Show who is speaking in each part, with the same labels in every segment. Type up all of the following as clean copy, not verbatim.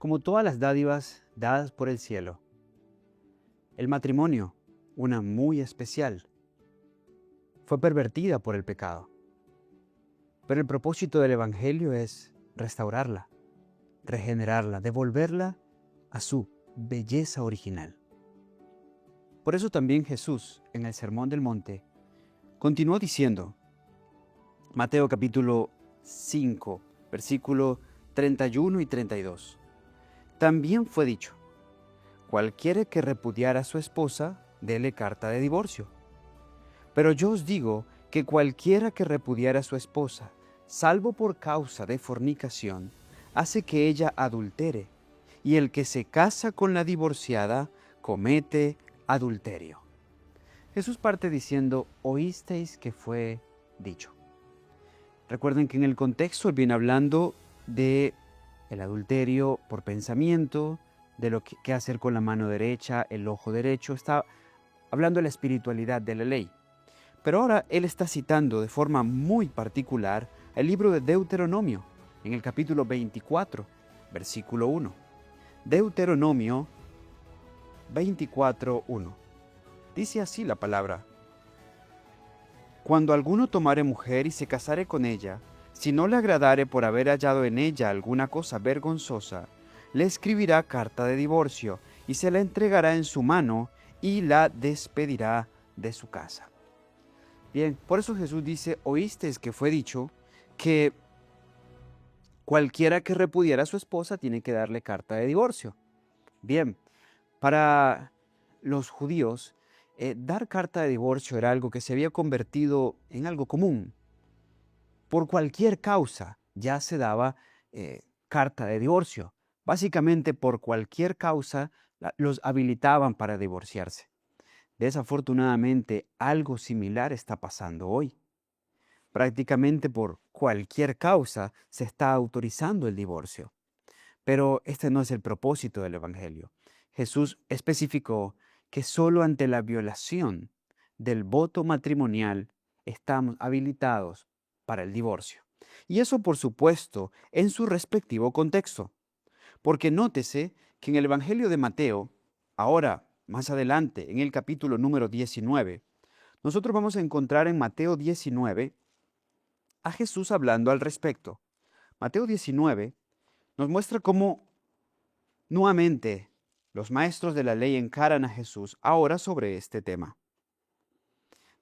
Speaker 1: como todas las dádivas dadas por el cielo. El matrimonio, una muy especial, fue pervertida por el pecado. Pero el propósito del Evangelio es restaurarla, regenerarla, devolverla a su belleza original. Por eso también Jesús, en el Sermón del Monte, continuó diciendo, Mateo capítulo 5, versículo 31 y 32, también fue dicho, cualquiera que repudiara a su esposa, dele carta de divorcio. Pero yo os digo que cualquiera que repudiara a su esposa, salvo por causa de fornicación, hace que ella adultere, y el que se casa con la divorciada comete adulterio. Jesús parte diciendo, oísteis que fue dicho. Recuerden que en el contexto él viene hablando de el adulterio por pensamiento, de lo que hacer con la mano derecha, el ojo derecho, está hablando de la espiritualidad de la ley. Pero ahora él está citando de forma muy particular el libro de Deuteronomio, en el capítulo 24, versículo 1. Deuteronomio 24, 1. Dice así la palabra. Cuando alguno tomare mujer y se casare con ella, si no le agradare por haber hallado en ella alguna cosa vergonzosa, le escribirá carta de divorcio y se la entregará en su mano y la despedirá de su casa. Bien, por eso Jesús dice, oísteis que fue dicho que cualquiera que repudiara a su esposa tiene que darle carta de divorcio. Bien, para los judíos, dar carta de divorcio era algo que se había convertido en algo común. Por cualquier causa ya se daba carta de divorcio. Básicamente por cualquier causa los habilitaban para divorciarse. Desafortunadamente, algo similar está pasando hoy. Prácticamente por cualquier causa se está autorizando el divorcio. Pero este no es el propósito del Evangelio. Jesús especificó que solo ante la violación del voto matrimonial estamos habilitados para el divorcio. Y eso, por supuesto, en su respectivo contexto. Porque nótese que en el Evangelio de Mateo, ahora, más adelante, en el capítulo número 19, nosotros vamos a encontrar en Mateo 19 a Jesús hablando al respecto. Mateo 19 nos muestra cómo nuevamente los maestros de la ley encaran a Jesús ahora sobre este tema.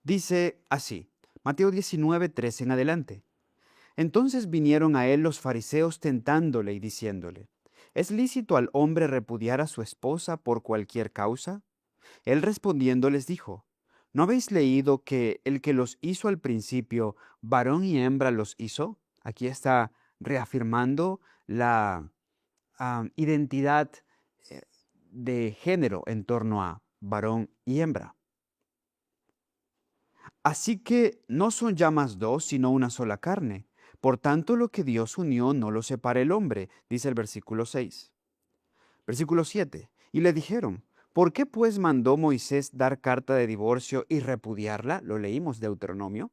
Speaker 1: Dice así, Mateo 19, 13 en adelante. Entonces vinieron a él los fariseos tentándole y diciéndole, ¿es lícito al hombre repudiar a su esposa por cualquier causa? Él respondiendo les dijo, ¿no habéis leído que el que los hizo al principio, varón y hembra los hizo? Aquí está reafirmando la identidad de género en torno a varón y hembra. Así que no son ya más dos, sino una sola carne. Por tanto, lo que Dios unió no lo separa el hombre, dice el versículo 6. Versículo 7. Y le dijeron, ¿por qué pues mandó Moisés dar carta de divorcio y repudiarla? Lo leímos de Deuteronomio.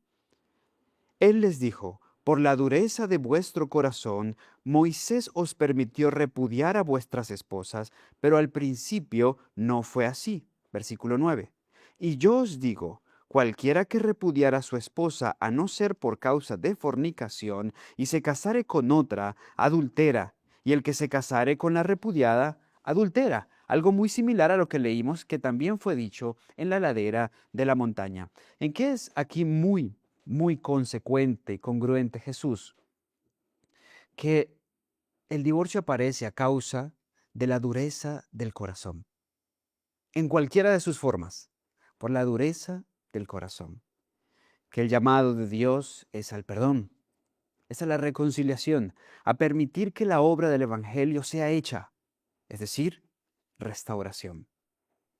Speaker 1: Él les dijo, por la dureza de vuestro corazón, Moisés os permitió repudiar a vuestras esposas, pero al principio no fue así. Versículo 9. Y yo os digo, cualquiera que repudiara a su esposa a no ser por causa de fornicación y se casare con otra, adultera, y el que se casare con la repudiada, adultera. Algo muy similar a lo que leímos que también fue dicho en la ladera de la montaña. ¿En qué es aquí muy consecuente y congruente Jesús? Que el divorcio aparece a causa de la dureza del corazón, en cualquiera de sus formas, por la dureza del corazón. Que el llamado de Dios es al perdón, es a la reconciliación, a permitir que la obra del Evangelio sea hecha, es decir, restauración.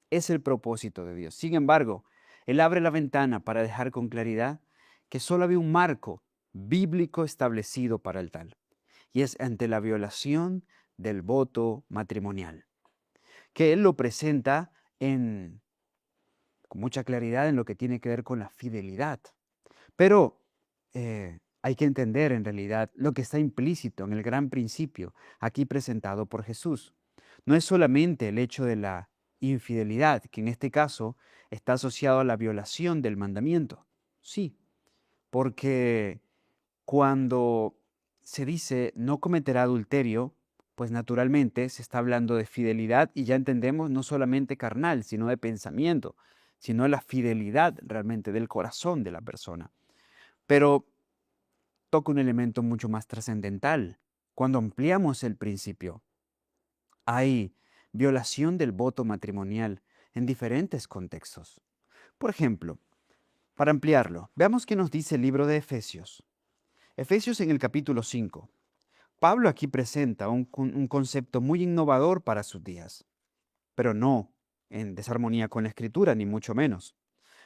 Speaker 1: Es el propósito de Dios. Sin embargo, Él abre la ventana para dejar con claridad que solo había un marco bíblico establecido para el tal, y es ante la violación del voto matrimonial, que Él lo presenta con mucha claridad en lo que tiene que ver con la fidelidad. Pero hay que entender en realidad lo que está implícito en el gran principio aquí presentado por Jesús. No es solamente el hecho de la infidelidad, que en este caso está asociado a la violación del mandamiento. Sí, porque cuando se dice no cometerá adulterio, pues naturalmente se está hablando de fidelidad y ya entendemos no solamente carnal, sino de pensamiento, sino la fidelidad realmente del corazón de la persona. Pero toca un elemento mucho más trascendental. Cuando ampliamos el principio, hay violación del voto matrimonial en diferentes contextos. Por ejemplo, para ampliarlo, veamos qué nos dice el libro de Efesios. Efesios en el capítulo 5. Pablo aquí presenta un concepto muy innovador para sus días, pero no en desarmonía con la escritura, ni mucho menos.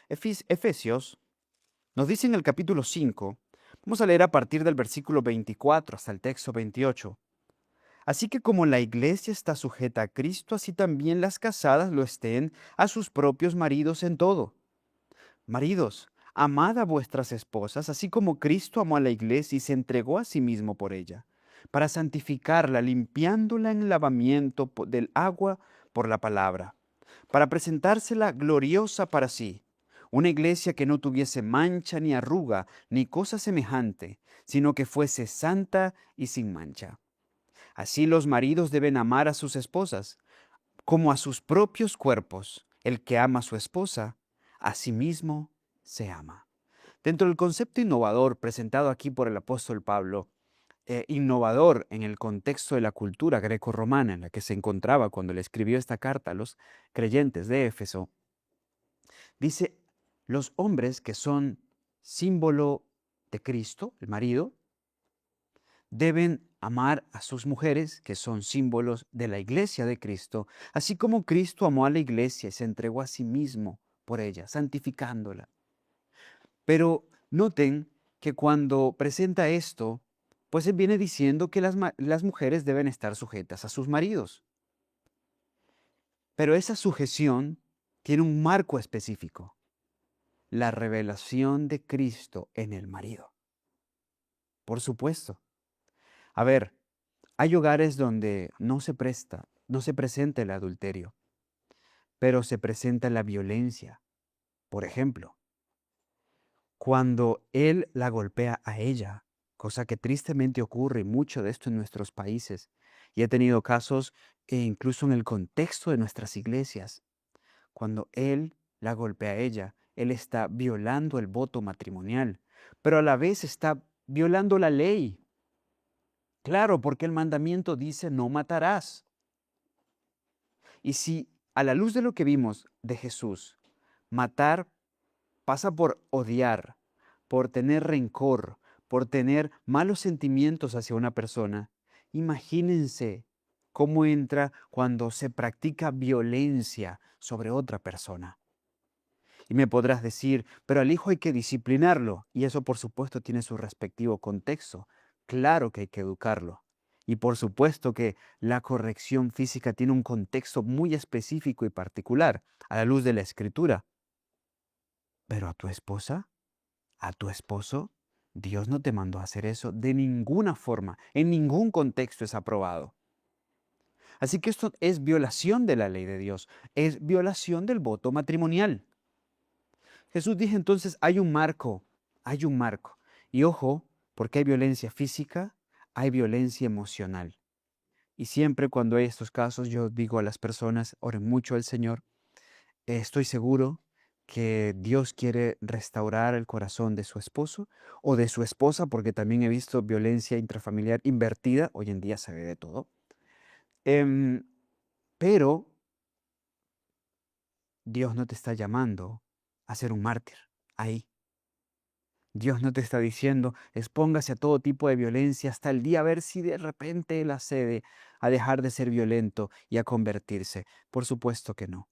Speaker 1: Efesios nos dice en el capítulo 5, vamos a leer a partir del versículo 24 hasta el texto 28. Así que como la iglesia está sujeta a Cristo, así también las casadas lo estén a sus propios maridos en todo. Maridos, amad a vuestras esposas, así como Cristo amó a la iglesia y se entregó a sí mismo por ella, para santificarla, limpiándola en el lavamiento del agua por la palabra, para presentársela gloriosa para sí, una iglesia que no tuviese mancha ni arruga ni cosa semejante, sino que fuese santa y sin mancha. Así los maridos deben amar a sus esposas como a sus propios cuerpos. El que ama a su esposa, a sí mismo se ama. Dentro del concepto innovador presentado aquí por el apóstol Pablo, innovador en el contexto de la cultura greco-romana en la que se encontraba cuando le escribió esta carta a los creyentes de Éfeso, dice, los hombres que son símbolo de Cristo, el marido, deben amar a sus mujeres, que son símbolos de la iglesia de Cristo, así como Cristo amó a la iglesia y se entregó a sí mismo por ella, santificándola. Pero noten que cuando presenta esto, pues él viene diciendo que las mujeres deben estar sujetas a sus maridos. Pero esa sujeción tiene un marco específico, la revelación de Cristo en el marido. Por supuesto. A ver, hay hogares donde no se presenta el adulterio, pero se presenta la violencia. Por ejemplo, cuando él la golpea a ella, cosa que tristemente ocurre mucho de esto en nuestros países, y he tenido casos incluso en el contexto de nuestras iglesias, cuando él la golpea a ella, él está violando el voto matrimonial, pero a la vez está violando la ley. Claro, porque el mandamiento dice no matarás. Y si a la luz de lo que vimos de Jesús, matar pasa por odiar, por tener rencor, por tener malos sentimientos hacia una persona, imagínense cómo entra cuando se practica violencia sobre otra persona. Y me podrás decir, pero al hijo hay que disciplinarlo, y eso por supuesto tiene su respectivo contexto. Claro que hay que educarlo. Y por supuesto que la corrección física tiene un contexto muy específico y particular, a la luz de la escritura. Pero a tu esposa, a tu esposo, Dios no te mandó a hacer eso de ninguna forma, en ningún contexto es aprobado. Así que esto es violación de la ley de Dios, es violación del voto matrimonial. Jesús dijo entonces, hay un marco, hay un marco. Y ojo, porque hay violencia física, hay violencia emocional. Y siempre cuando hay estos casos, yo digo a las personas, oren mucho al Señor. Estoy seguro que Dios quiere restaurar el corazón de su esposo o de su esposa, porque también he visto violencia intrafamiliar invertida. Hoy en día se ve de todo. Em, pero Dios no te está llamando a ser un mártir ahí. Dios no te está diciendo, expóngase a todo tipo de violencia hasta el día a ver si de repente Él accede a dejar de ser violento y a convertirse. Por supuesto que no.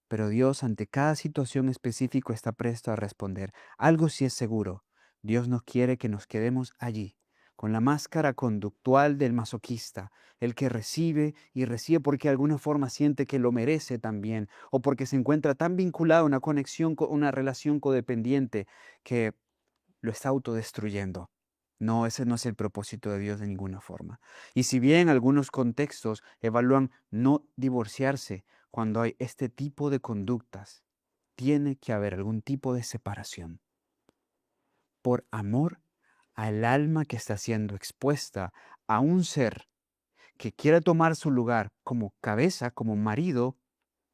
Speaker 1: Pero Dios ante cada situación específica está presto a responder. Algo sí es seguro. Dios no quiere que nos quedemos allí, con la máscara conductual del masoquista, el que recibe y recibe porque de alguna forma siente que lo merece también, o porque se encuentra tan vinculado a una conexión, una relación codependiente que lo está autodestruyendo. No, ese no es el propósito de Dios de ninguna forma. Y si bien algunos contextos evalúan no divorciarse cuando hay este tipo de conductas, tiene que haber algún tipo de separación por amor al alma que está siendo expuesta a un ser que quiere tomar su lugar como cabeza, como marido,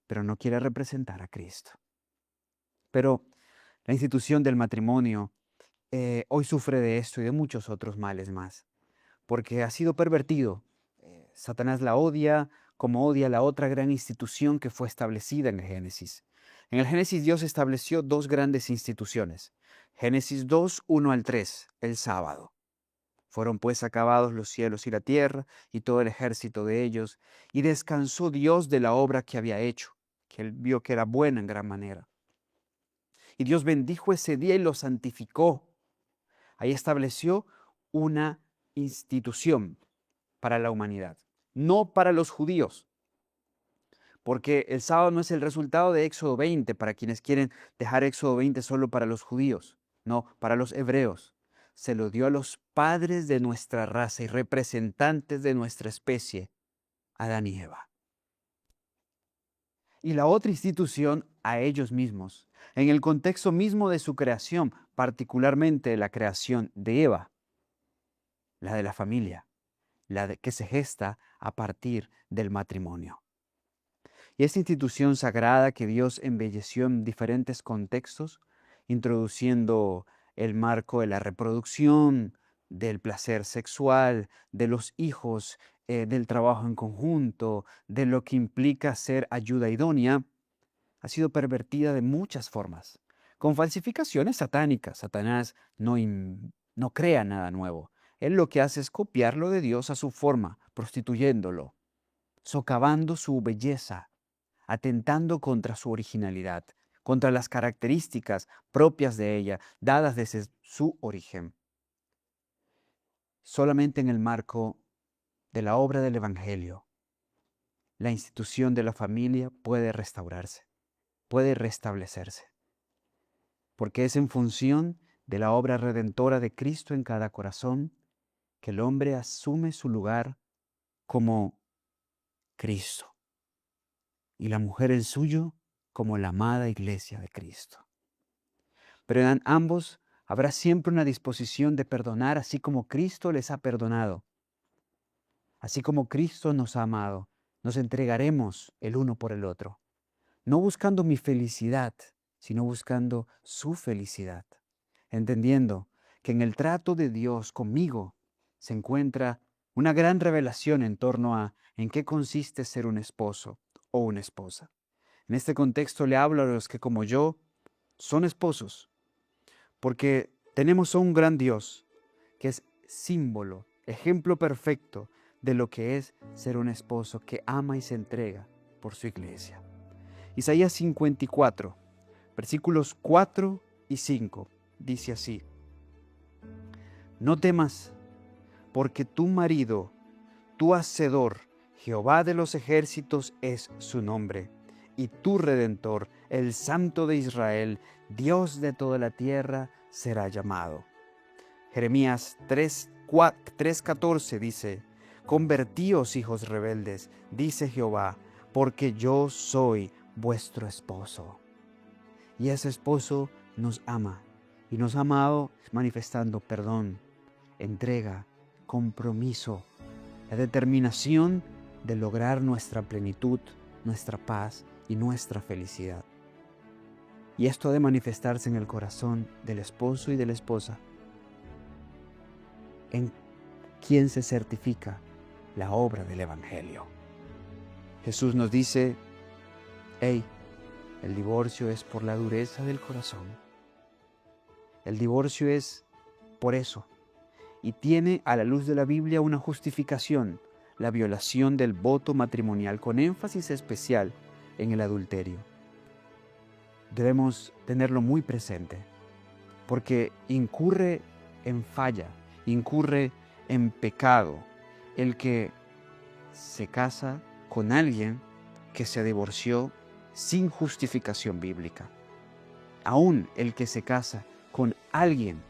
Speaker 1: pero no quiere representar a Cristo. Pero la institución del matrimonio hoy sufre de esto y de muchos otros males más, porque ha sido pervertido. Satanás la odia como odia la otra gran institución que fue establecida en el Génesis. En el Génesis Dios estableció dos grandes instituciones. Génesis 2, 1 al 3, el sábado. Fueron pues acabados los cielos y la tierra y todo el ejército de ellos, y descansó Dios de la obra que había hecho, que él vio que era buena en gran manera. Y Dios bendijo ese día y lo santificó. Ahí estableció una institución para la humanidad, no para los judíos, porque el sábado no es el resultado de Éxodo 20, para quienes quieren dejar Éxodo 20 solo para los judíos, no, para los hebreos. Se lo dio a los padres de nuestra raza y representantes de nuestra especie, Adán y Eva. Y la otra institución a ellos mismos, en el contexto mismo de su creación, particularmente la creación de Eva, la de la familia, que se gesta a partir del matrimonio. Y esta institución sagrada que Dios embelleció en diferentes contextos, introduciendo el marco de la reproducción, del placer sexual, de los hijos, del trabajo en conjunto, de lo que implica ser ayuda idónea, ha sido pervertida de muchas formas, con falsificaciones satánicas. Satanás no crea nada nuevo. Él lo que hace es copiarlo de Dios a su forma, prostituyéndolo, socavando su belleza, atentando contra su originalidad, contra las características propias de ella, dadas desde su origen. Solamente en el marco de la obra del Evangelio, la institución de la familia puede restaurarse, puede restablecerse, porque es en función de la obra redentora de Cristo en cada corazón que el hombre asume su lugar como Cristo y la mujer el suyo como la amada iglesia de Cristo. Pero en ambos habrá siempre una disposición de perdonar, así como Cristo les ha perdonado. Así como Cristo nos ha amado, nos entregaremos el uno por el otro, no buscando mi felicidad, sino buscando su felicidad, entendiendo que en el trato de Dios conmigo se encuentra una gran revelación en torno a en qué consiste ser un esposo o una esposa. En este contexto le hablo a los que como yo son esposos, porque tenemos a un gran Dios que es símbolo, ejemplo perfecto de lo que es ser un esposo que ama y se entrega por su iglesia. Isaías 54, versículos 4 y 5, dice así: No temas, porque tu marido, tu hacedor, Jehová de los ejércitos es su nombre, y tu Redentor, el Santo de Israel, Dios de toda la tierra, será llamado. Jeremías 3:14 dice: Convertíos, hijos rebeldes, dice Jehová, porque yo soy vuestro esposo. Y ese esposo nos ama, y nos ha amado manifestando perdón, entrega, compromiso, la determinación de lograr nuestra plenitud, nuestra paz y nuestra felicidad. Y esto ha de manifestarse en el corazón del esposo y de la esposa, en quien se certifica la obra del Evangelio. Jesús nos dice: hey, el divorcio es por la dureza del corazón. El divorcio es por eso, y tiene a la luz de la Biblia una justificación: la violación del voto matrimonial, con énfasis especial en el adulterio. Debemos tenerlo muy presente, porque incurre en falla, incurre en pecado el que se casa con alguien que se divorció sin justificación bíblica. Aún el que se casa con alguien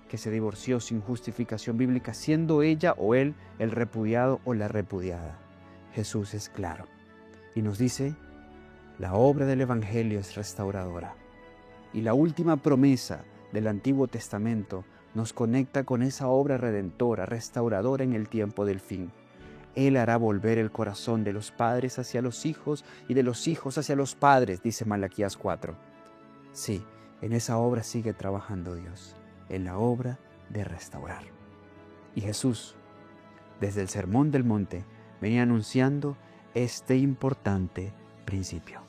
Speaker 1: que se divorció sin justificación bíblica, siendo ella o él el repudiado o la repudiada. Jesús es claro y nos dice, la obra del Evangelio es restauradora. Y la última promesa del Antiguo Testamento nos conecta con esa obra redentora, restauradora en el tiempo del fin. Él hará volver el corazón de los padres hacia los hijos y de los hijos hacia los padres, dice Malaquías 4. Sí, en esa obra sigue trabajando Dios, en la obra de restaurar. Y Jesús, desde el Sermón del Monte, venía anunciando este importante principio.